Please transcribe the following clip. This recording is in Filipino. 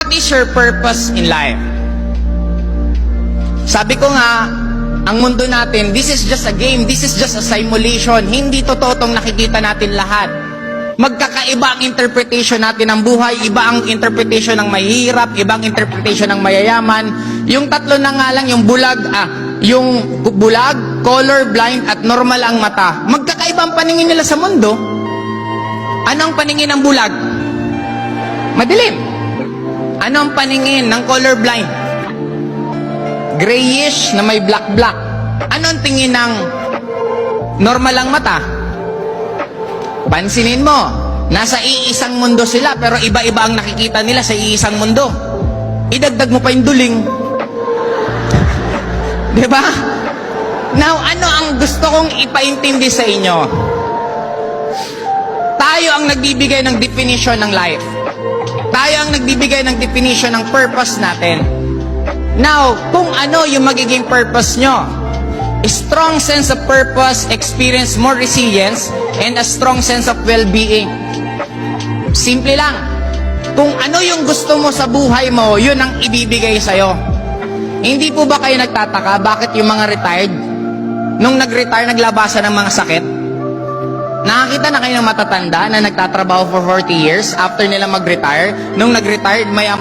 What is your purpose in life? Sabi ko nga, ang mundo natin, this is just a game, this is just a simulation. Hindi totoo tong nakikita natin lahat. Magkakaiba ang interpretation natin ng buhay, iba ang interpretation ng mahirap, iba ang interpretation ng mayayaman. Yung tatlo na nga lang, yung bulag, color blind, at normal ang mata. Magkakaiba ang paningin nila sa mundo. Ano ang paningin ng bulag? Madilim. Ano ang paningin ng color blind? Grayish na may black-black. Ano ang tingin ng normal ang mata? Pansinin mo, nasa iisang mundo sila pero iba-iba ang nakikita nila sa iisang mundo. Idagdag mo pa yung duling. Diba? Now, ano ang gusto kong ipaintindi sa inyo? Tayo ang nagbibigay ng definition ng life. Tayo ang nagbibigay ng definition ng purpose natin. Now, kung ano yung magiging purpose nyo, a strong sense of purpose, experience more resilience, and a strong sense of well-being. Simple lang. Kung ano yung gusto mo sa buhay mo, yun ang ibibigay sa'yo. Hindi po ba kayo nagtataka bakit yung mga retired, nung nag-retire, naglabasan ng mga sakit? Nakakita na kayo ng matatanda na nagtatrabaho for 40 years after nila mag-retire, nung nag-retired, mayaman